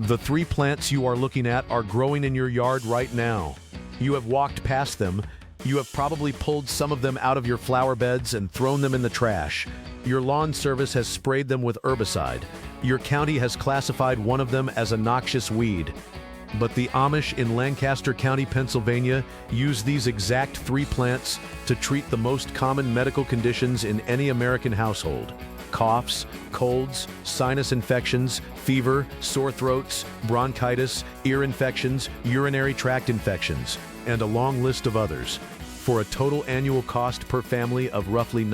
The 3 plants you are looking at are growing in your yard right now. You have walked past them. You have probably pulled some of them out of your flower beds and thrown them in the trash. Your lawn service has sprayed them with herbicide. Your county has classified one of them as a noxious weed. But the Amish in Lancaster County, Pennsylvania, use these exact 3 plants to treat the most common medical conditions in any American household: coughs, colds, sinus infections, fever, sore throats, bronchitis, ear infections, urinary tract infections, and a long list of others, for a total annual cost per family of roughly $9.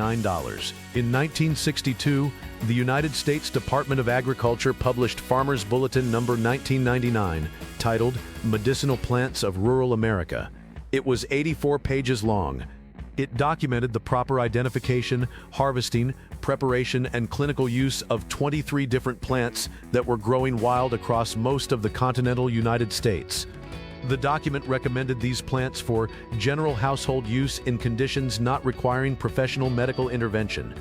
In 1962, the United States Department of Agriculture published Farmer's Bulletin number 1999, titled Medicinal Plants of Rural America. It was 84 pages long. It documented the proper identification, harvesting, preparation, and clinical use of 23 different plants that were growing wild across most of the continental United States. The document recommended these plants for general household use in conditions not requiring professional medical intervention.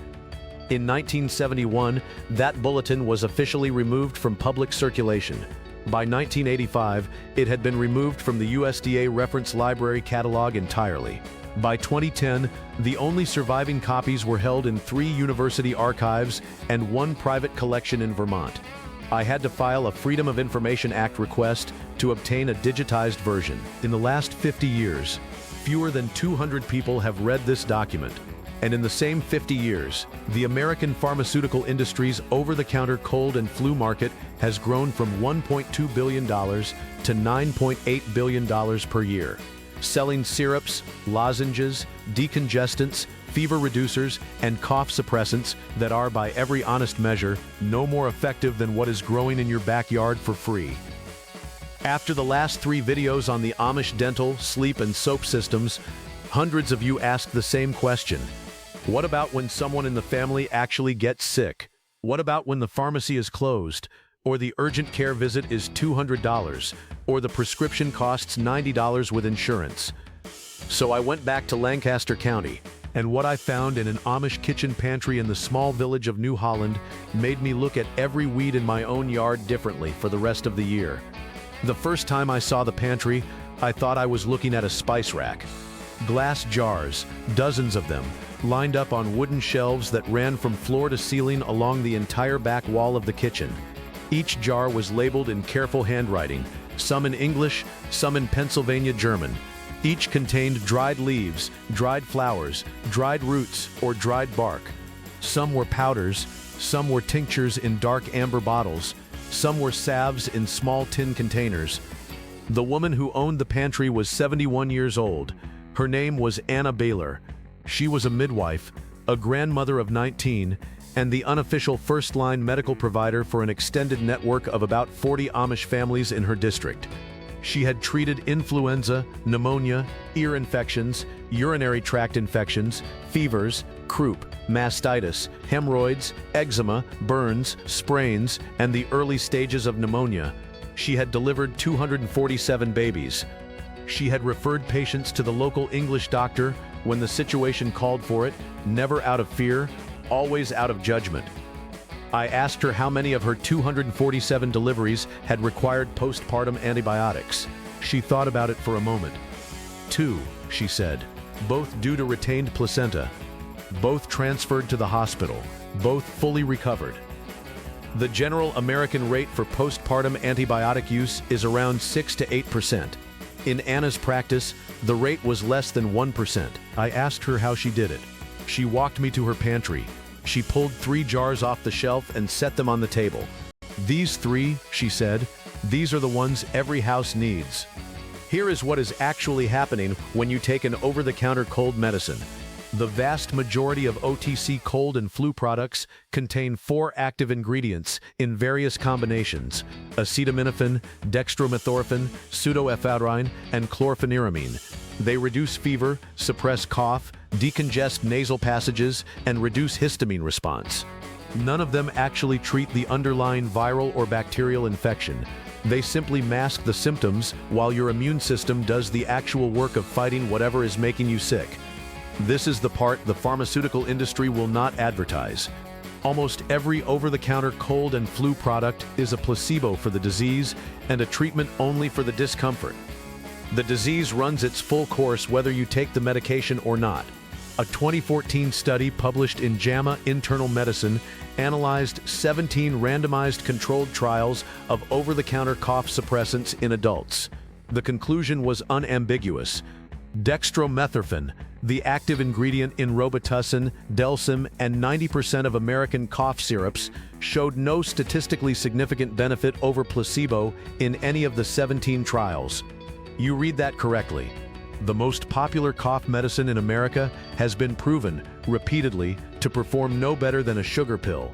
In 1971, that bulletin was officially removed from public circulation. By 1985, it had been removed from the USDA reference library catalog entirely. By 2010, the only surviving copies were held in 3 university archives and 1 private collection in Vermont. I had to file a Freedom of Information Act request to obtain a digitized version. In the last 50 years, fewer than 200 people have read this document. And in the same 50 years, the American pharmaceutical industry's over-the-counter cold and flu market has grown from $1.2 billion to $9.8 billion per year, selling syrups, lozenges, decongestants, fever reducers, and cough suppressants that are, by every honest measure, no more effective than what is growing in your backyard for free. After the last 3 videos on the Amish dental, sleep, and soap systems, hundreds of you asked the same question. What about when someone in the family actually gets sick? What about when the pharmacy is closed, or the urgent care visit is $200, or the prescription costs $90 with insurance? So I went back to Lancaster County, and what I found in an Amish kitchen pantry in the small village of New Holland made me look at every weed in my own yard differently for the rest of the year. The first time I saw the pantry, I thought I was looking at a spice rack. Glass jars, dozens of them, lined up on wooden shelves that ran from floor to ceiling along the entire back wall of the kitchen. Each jar was labeled in careful handwriting, some in English, some in Pennsylvania German. Each contained dried leaves, dried flowers, dried roots, or dried bark. Some were powders, some were tinctures in dark amber bottles, some were salves in small tin containers. The woman who owned the pantry was 71 years old. Her name was Beiler. She was a midwife, a grandmother of 19, and the unofficial first-line medical provider for an extended network of about 40 Amish families in her district. She had treated influenza, pneumonia, ear infections, urinary tract infections, fevers, croup, mastitis, hemorrhoids, eczema, burns, sprains, and the early stages of pneumonia. She had delivered 247 babies. She had referred patients to the local English doctor when the situation called for it, never out of fear, always out of judgment. I asked her how many of her 247 deliveries had required postpartum antibiotics. She thought about it for a moment. 2, she said, both due to retained placenta, both transferred to the hospital, both fully recovered. The general American rate for postpartum antibiotic use is around 6 to 8%. In Anna's practice, the rate was less than 1%. I asked her how she did it. She walked me to her pantry. She pulled 3 jars off the shelf and set them on the table. These 3, she said, these are the ones every house needs. Here is what is actually happening when you take an over-the-counter cold medicine. The vast majority of OTC cold and flu products contain 4 active ingredients in various combinations: acetaminophen, dextromethorphan, pseudoephedrine, and chlorpheniramine. They reduce fever, suppress cough, decongest nasal passages, and reduce histamine response. None of them actually treat the underlying viral or bacterial infection. They simply mask the symptoms while your immune system does the actual work of fighting whatever is making you sick. This is the part the pharmaceutical industry will not advertise. Almost every over-the-counter cold and flu product is a placebo for the disease and a treatment only for the discomfort. The disease runs its full course whether you take the medication or not. A 2014 study published in JAMA Internal Medicine analyzed 17 randomized controlled trials of over-the-counter cough suppressants in adults. The conclusion was unambiguous. Dextromethorphan, the active ingredient in Robitussin, Delsym, and 90% of American cough syrups, showed no statistically significant benefit over placebo in any of the 17 trials. You read that correctly. The most popular cough medicine in America has been proven, repeatedly, to perform no better than a sugar pill.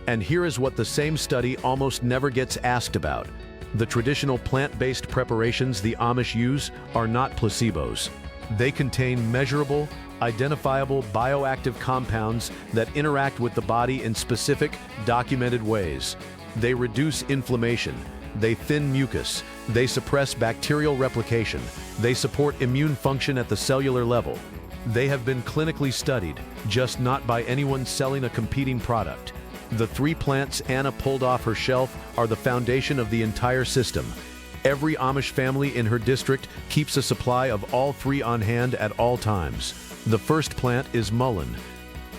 And here is what the same study almost never gets asked about. The traditional plant-based preparations the Amish use are not placebos. They contain measurable, identifiable bioactive compounds that interact with the body in specific, documented ways. They reduce inflammation. They thin mucus. They suppress bacterial replication. They support immune function at the cellular level. They have been clinically studied, just not by anyone selling a competing product. The 3 plants Anna pulled off her shelf are the foundation of the entire system. Every Amish family in her district keeps a supply of all 3 on hand at all times. The first plant is Mullein.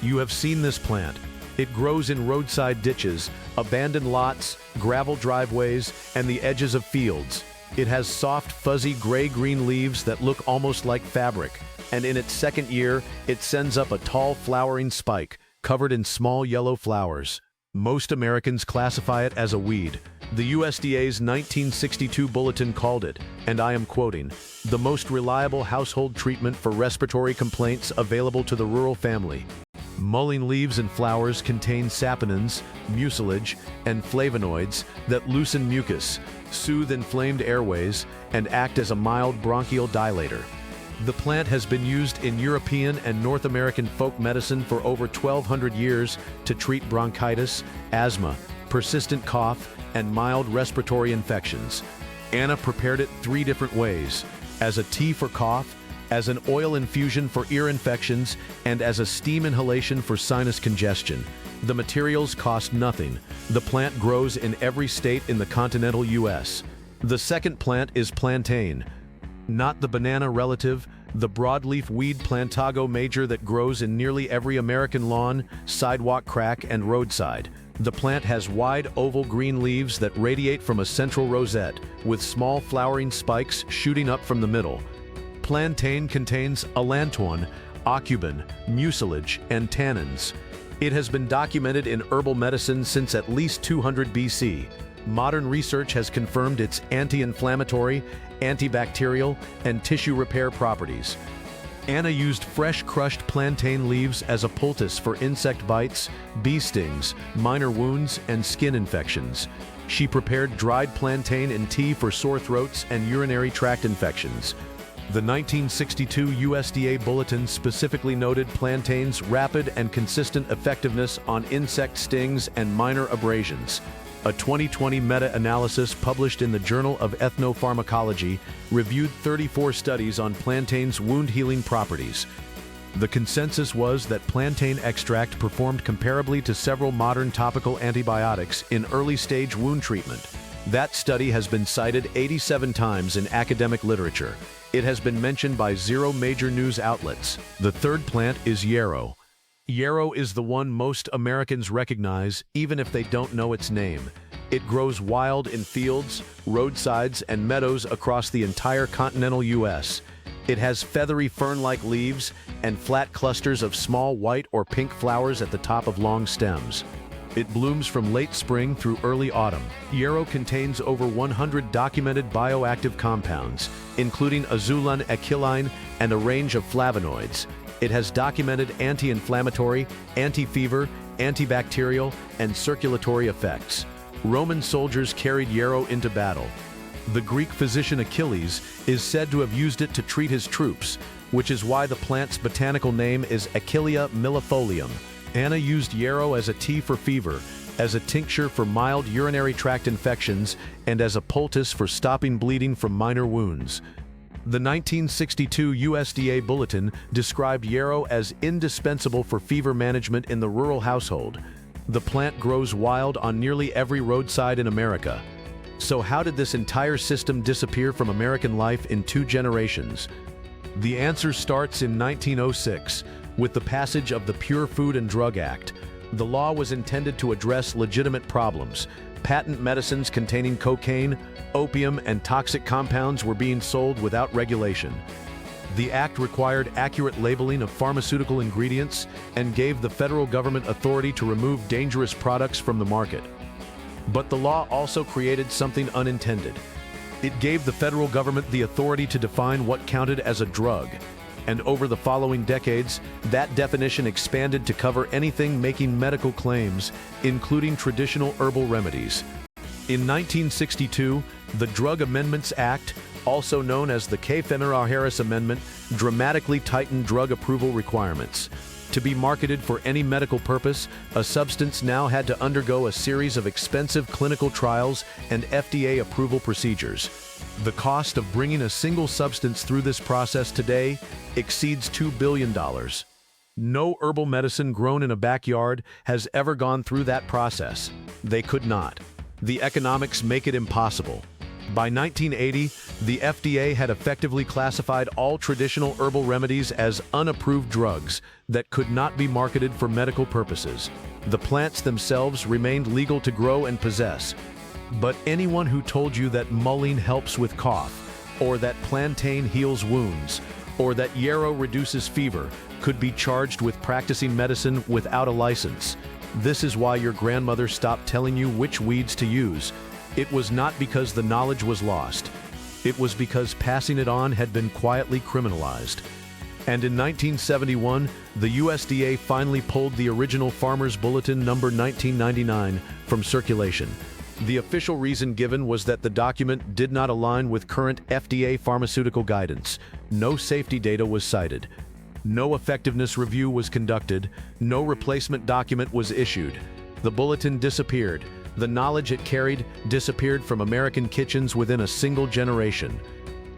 You have seen this plant. It grows in roadside ditches, abandoned lots, gravel driveways, and the edges of fields. It has soft, fuzzy gray-green leaves that look almost like fabric, and in its second year, it sends up a tall flowering spike, covered in small yellow flowers. Most Americans classify it as a weed. The USDA's 1962 Bulletin called it, and I am quoting, "the most reliable household treatment for respiratory complaints available to the rural family." Mullein leaves and flowers contain saponins, mucilage, and flavonoids that loosen mucus, soothe inflamed airways, and act as a mild bronchial dilator. The plant has been used in European and North American folk medicine for over 1,200 years to treat bronchitis, asthma, persistent cough, and mild respiratory infections. Anna prepared it 3 different ways: as a tea for cough, as an oil infusion for ear infections, and as a steam inhalation for sinus congestion. The materials cost nothing. The plant grows in every state in the continental U.S. The second plant is Plantain. Not the banana relative, the broadleaf weed Plantago major that grows in nearly every American lawn, sidewalk crack, and roadside. The plant has wide oval green leaves that radiate from a central rosette, with small flowering spikes shooting up from the middle. Plantain contains allantoin, aucubin, mucilage, and tannins. It has been documented in herbal medicine since at least 200 BC. Modern research has confirmed its anti-inflammatory, antibacterial, and tissue repair properties. Anna used fresh crushed plantain leaves as a poultice for insect bites, bee stings, minor wounds, and skin infections. She prepared dried plantain in tea for sore throats and urinary tract infections. The 1962 USDA Bulletin specifically noted plantain's rapid and consistent effectiveness on insect stings and minor abrasions. A 2020 meta-analysis published in the Journal of Ethnopharmacology reviewed 34 studies on plantain's wound-healing properties. The consensus was that plantain extract performed comparably to several modern topical antibiotics in early-stage wound treatment. That study has been cited 87 times in academic literature. It has been mentioned by 0 major news outlets. The third plant is Yarrow. Yarrow is the one most Americans recognize, even if they don't know its name. It grows wild in fields, roadsides, and meadows across the entire continental U.S. It has feathery fern-like leaves and flat clusters of small white or pink flowers at the top of long stems. It blooms from late spring through early autumn. Yarrow contains over 100 documented bioactive compounds, including azulin, achilline, and a range of flavonoids. It has documented anti-inflammatory, anti-fever, antibacterial, and circulatory effects. Roman soldiers carried yarrow into battle. The Greek physician Achilles is said to have used it to treat his troops, which is why the plant's botanical name is Achillea millefolium. Anna used yarrow as a tea for fever, as a tincture for mild urinary tract infections, and as a poultice for stopping bleeding from minor wounds. The 1962 USDA Bulletin described yarrow as indispensable for fever management in the rural household. The plant grows wild on nearly every roadside in America. So how did this entire system disappear from American life in 2 generations? The answer starts in 1906 with the passage of the Pure Food and Drug Act. The law was intended to address legitimate problems. Patent medicines containing cocaine, opium, and toxic compounds were being sold without regulation. The act required accurate labeling of pharmaceutical ingredients and gave the federal government authority to remove dangerous products from the market. But the law also created something unintended. It gave the federal government the authority to define what counted as a drug, and over the following decades, that definition expanded to cover anything making medical claims, including traditional herbal remedies. In 1962, the Drug Amendments Act, also known as the Kamala-Harris Amendment, dramatically tightened drug approval requirements. To be marketed for any medical purpose, a substance now had to undergo a series of expensive clinical trials and FDA approval procedures. The cost of bringing a single substance through this process today exceeds $2 billion. No herbal medicine grown in a backyard has ever gone through that process. They could not. The economics make it impossible. By 1980, the FDA had effectively classified all traditional herbal remedies as unapproved drugs that could not be marketed for medical purposes. The plants themselves remained legal to grow and possess. But anyone who told you that mullein helps with cough, or that plantain heals wounds, or that yarrow reduces fever could be charged with practicing medicine without a license. This is why your grandmother stopped telling you which weeds to use. It was not because the knowledge was lost. It was because passing it on had been quietly criminalized. And in 1971, the USDA finally pulled the original Farmer's Bulletin number 1999 from circulation. The official reason given was that the document did not align with current FDA pharmaceutical guidance. No safety data was cited. No effectiveness review was conducted. No replacement document was issued. The bulletin disappeared. The knowledge it carried disappeared from American kitchens within a single generation.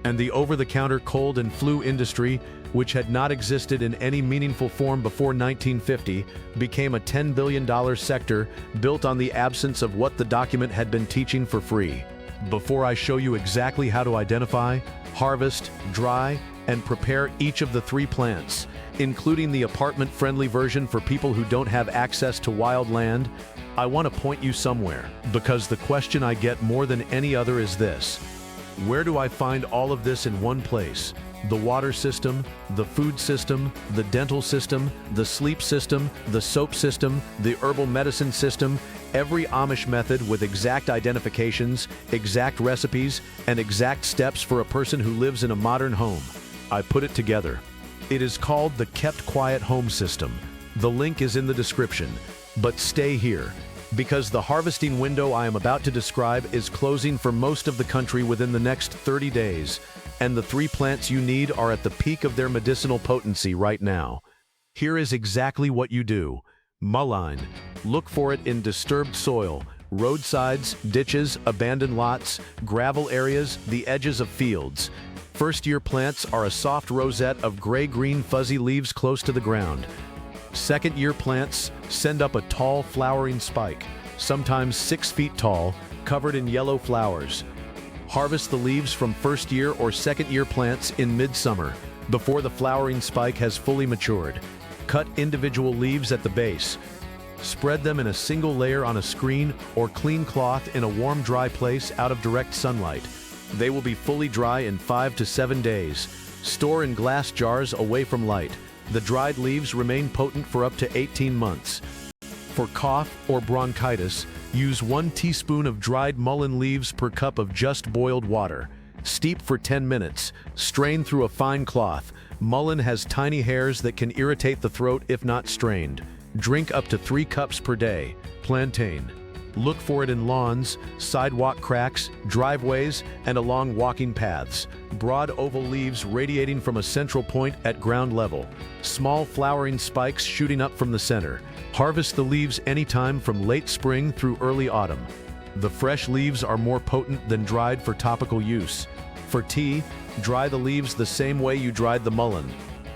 And the over-the-counter cold and flu industry, which had not existed in any meaningful form before 1950, became a $10 billion sector built on the absence of what the document had been teaching for free. Before I show you exactly how to identify, harvest, dry, and prepare each of the 3 plants, including the apartment-friendly version for people who don't have access to wild land, I want to point you somewhere, because the question I get more than any other is this: where do I find all of this in one place? The water system, the food system, the dental system, the sleep system, the soap system, the herbal medicine system, every Amish method with exact identifications, exact recipes, and exact steps for a person who lives in a modern home. I put it together. It is called the Kept Quiet Home System. The link is in the description. But stay here, because the harvesting window I am about to describe is closing for most of the country within the next 30 days, and the 3 plants you need are at the peak of their medicinal potency right now. Here is exactly what you do. Mullein. Look for it in disturbed soil, roadsides, ditches, abandoned lots, gravel areas, the edges of fields. First-year plants are a soft rosette of gray-green fuzzy leaves close to the ground. Second-year plants send up a tall flowering spike, sometimes 6 feet tall, covered in yellow flowers. Harvest the leaves from first-year or second-year plants in midsummer, before the flowering spike has fully matured. Cut individual leaves at the base. Spread them in a single layer on a screen or clean cloth in a warm, dry place out of direct sunlight. They will be fully dry in 5 to 7 days. Store in glass jars away from light. The dried leaves remain potent for up to 18 months. For cough or bronchitis, use 1 teaspoon of dried mullein leaves per cup of just boiled water. Steep for 10 minutes. Strain through a fine cloth. Mullein has tiny hairs that can irritate the throat if not strained. Drink up to 3 cups per day. Plantain. Look for it in lawns, sidewalk cracks, driveways, and along walking paths. Broad oval leaves radiating from a central point at ground level. Small flowering spikes shooting up from the center. Harvest the leaves anytime from late spring through early autumn. The fresh leaves are more potent than dried for topical use. For tea, dry the leaves the same way you dried the mullein.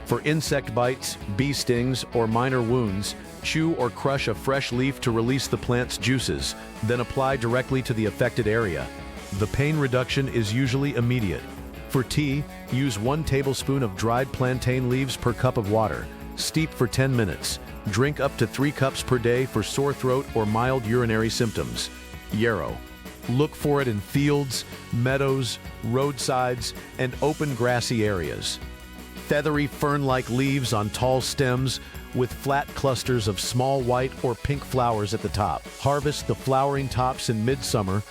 For insect bites, bee stings, or minor wounds, Chew or crush a fresh leaf to release the plant's juices, then apply directly to the affected area. The pain reduction is usually immediate. For tea, use 1 tablespoon of dried plantain leaves per cup of water. Steep for 10 minutes. Drink up to 3 cups per day for sore throat or mild urinary symptoms. Yarrow. Look for it in fields, meadows, roadsides, and open grassy areas. Feathery fern-like leaves on tall stems with flat clusters of small white or pink flowers at the top. Harvest the flowering tops in midsummer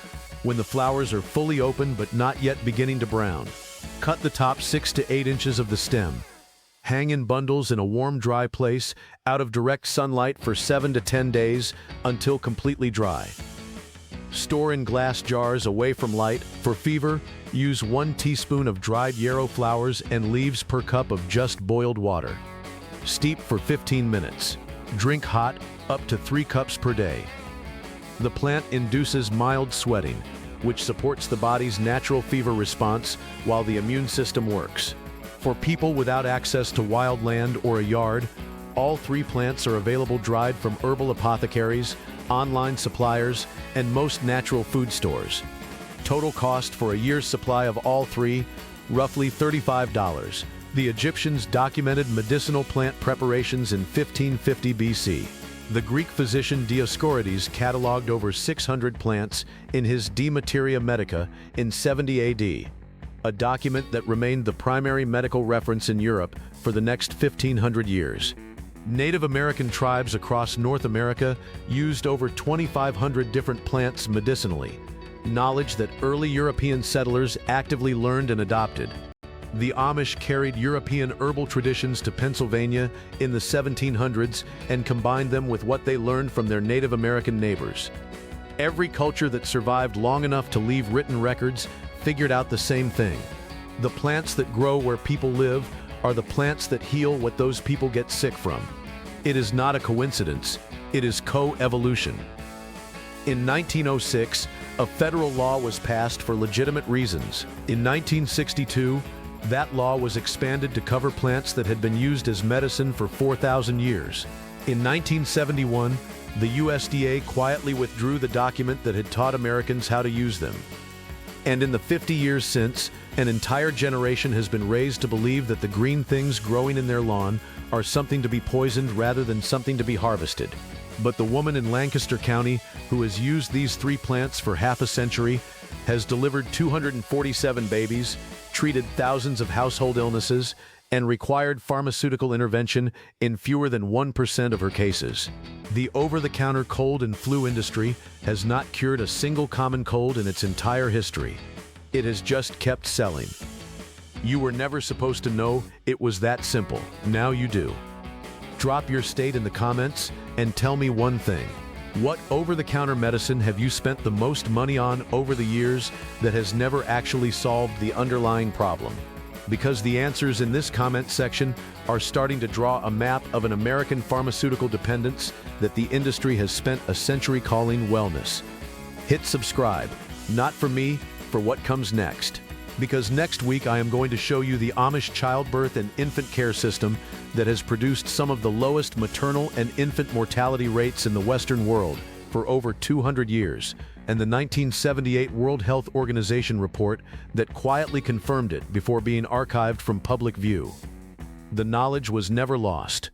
when the flowers are fully open but not yet beginning to brown. Cut the top 6 to 8 inches of the stem. Hang in bundles in a warm, dry place out of direct sunlight for 7 to 10 days until completely dry. Store in glass jars away from light. For fever, use 1 teaspoon of dried yarrow flowers and leaves per cup of just boiled water. Steep for 15 minutes. Drink hot, up to 3 cups per day. The plant induces mild sweating, which supports the body's natural fever response while the immune system works. For people without access to wild land or a yard, all 3 plants are available dried from herbal apothecaries, online suppliers, and most natural food stores. Total cost for a year's supply of all 3, roughly $35. The Egyptians documented medicinal plant preparations in 1550 BC. The Greek physician Dioscorides cataloged over 600 plants in his De Materia Medica in 70 AD, a document that remained the primary medical reference in Europe for the next 1,500 years. Native American tribes across North America used over 2,500 different plants medicinally, knowledge that early European settlers actively learned and adopted. The Amish carried European herbal traditions to Pennsylvania in the 1700s and combined them with what they learned from their Native American neighbors. Every culture that survived long enough to leave written records figured out the same thing. The plants that grow where people live are the plants that heal what those people get sick from. It is not a coincidence, it is co-evolution. In 1906, a federal law was passed for legitimate reasons. In 1962, that law was expanded to cover plants that had been used as medicine for 4,000 years. In 1971, the USDA quietly withdrew the document that had taught Americans how to use them. And in the 50 years since, an entire generation has been raised to believe that the green things growing in their lawn are something to be poisoned rather than something to be harvested. But the woman in Lancaster County who has used these 3 plants for half a century has delivered 247 babies, treated thousands of household illnesses, and required pharmaceutical intervention in fewer than 1% of her cases. The over-the-counter cold and flu industry has not cured a single common cold in its entire history. It has just kept selling. You were never supposed to know it was that simple. Now you do. Drop your state in the comments and tell me one thing. What over-the-counter medicine have you spent the most money on over the years that has never actually solved the underlying problem? Because the answers in this comment section are starting to draw a map of an American pharmaceutical dependence that the industry has spent a century calling wellness. Hit subscribe, not for me, for what comes next. Because next week I am going to show you the Amish childbirth and infant care system that has produced some of the lowest maternal and infant mortality rates in the Western world for over 200 years, and the 1978 World Health Organization report that quietly confirmed it before being archived from public view. The knowledge was never lost.